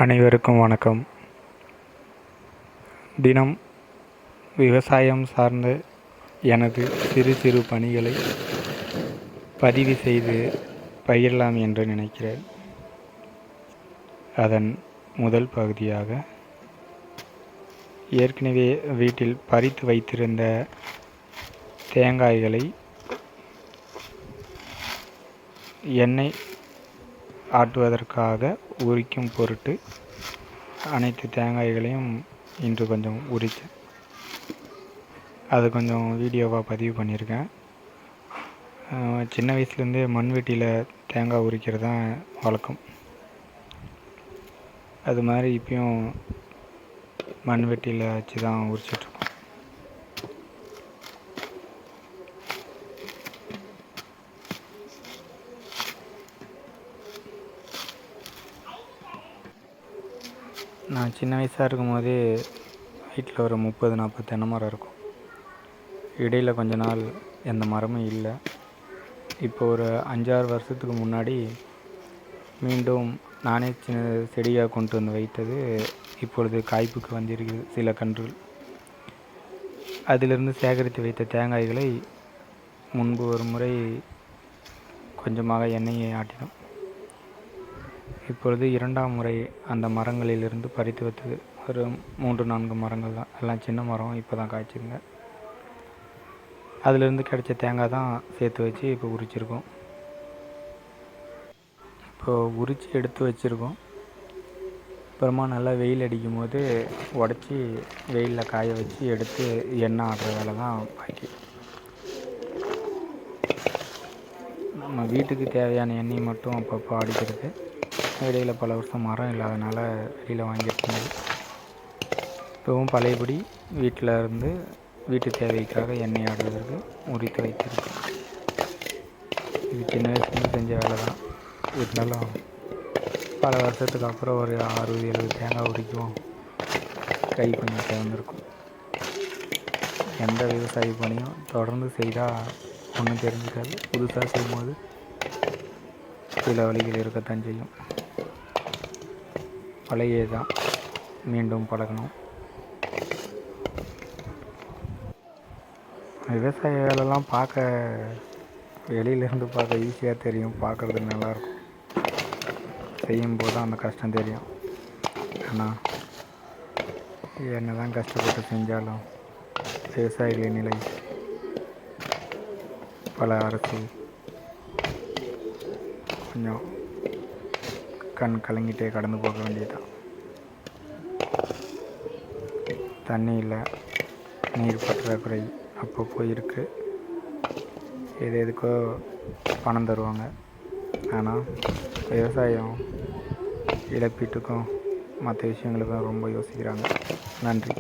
அனைவருக்கும் வணக்கம். தினம் விவசாயம் சார்ந்த எனது சிறு சிறு பணிகளை பதிவு செய்து பகிரலாம் என்று நினைக்கிறேன். அதன் முதல் பகுதியாக ஏற்கனவே வீட்டில் பறித்து வைத்திருந்த தேங்காய்களை எண்ணெய் ஆட்டுவதற்காக உரிக்கும் பொருட்டு அனைத்து தேங்காய்களையும் இன்று கொஞ்சம் உரித்தேன். அது கொஞ்சம் வீடியோவாக பதிவு பண்ணியிருக்கேன். சின்ன வயசுலேருந்தே மண்வெட்டியில் தேங்காய் உரிக்கிறது தான் வழக்கம். அது மாதிரி இப்பயும் மண்வெட்டியில் வச்சு தான் உரிச்சிட்ருக்கோம். நான் சின்ன வயசாக இருக்கும் போதே வீட்டில் ஒரு 30-40 தென்னை மரம் இருக்கும். இடையில் கொஞ்ச நாள் எந்த மரமும் இல்லை. இப்போ ஒரு 5-6 வருஷத்துக்கு முன்னாடி மீண்டும் நானே சின்ன செடியாக கொண்டு வந்து வைத்தது இப்பொழுது காய்ப்புக்கு வந்திருக்கிறது சில கன்றுகள். அதிலிருந்து சேகரித்து வைத்த தேங்காய்களை முன்பு ஒரு முறை கொஞ்சமாக எண்ணெயை ஆட்டினோம். இப்பொழுது 2ஆம் முறை அந்த மரங்களிலிருந்து பறித்து வைத்தது ஒரு 3-4 மரங்கள் தான். எல்லாம் சின்ன மரம், இப்போ தான் காய்ச்சிருங்க. அதிலிருந்து கிடைச்ச தேங்காய் தான் சேர்த்து வச்சு இப்போ உரிச்சிருக்கோம். இப்போது உரித்து எடுத்து வச்சுருக்கோம். அப்புறமா நல்லா வெயில் அடிக்கும் போது உடச்சி வெயிலில் காய வச்சு எடுத்து எண்ணெய் ஆடுற வேலை தான் பாக்கி. நம்ம வீட்டுக்கு தேவையான எண்ணெய் மட்டும் அப்பப்போ அடிக்கிறது. இடையில் பல வருஷம் மரம் இல்லாதனால வெளியில் வாங்கியிருக்கோம். இப்போவும் பழையபடி வீட்டில் இருந்து வீட்டு தேவைக்காக எண்ணெய் ஆடுவதற்கு உரித்து வைத்திருக்கோம். இது சின்ன வயசுலேருந்து செஞ்ச வேலை தான். இருந்தாலும் பல வருஷத்துக்கு அப்புறம் ஒரு 60-70 தேங்காய் உரிக்குவோம். கை கொஞ்சம் திறந்துருக்கும். எந்த விவசாய பணியும் தொடர்ந்து செய்தால் ஒன்றும் தெரிஞ்சுக்காது. புதுசாக செய்யும்போது சில வழிகள் இருக்கத்தான் செய்யும். பழைய தான் மீண்டும் பழகணும். விவசாய வேலைலாம் பார்க்க வெளியிலேருந்து பார்க்க ஈஸியாக தெரியும். பார்க்குறது நல்லாயிருக்கும். செய்யும்போது தான் அந்த கஷ்டம் தெரியும். ஆனால் என்ன தான் கஷ்டப்பட்டு செஞ்சாலும் விவசாயிகளின் நிலை பல அரசு கொஞ்சம் கண் கலங்கிட்டே கடந்து போக வேண்டியதுதான். தண்ணி இல்லை, நீர் பற்றாக்குறை அப்பப்போ இருக்குது. எதுக்கோ பணம் தருவாங்க. ஆனால் விவசாயம் இழப்பீட்டுக்கும் மற்ற விஷயங்களுக்கும் ரொம்ப யோசிக்கிறாங்க. நன்றி.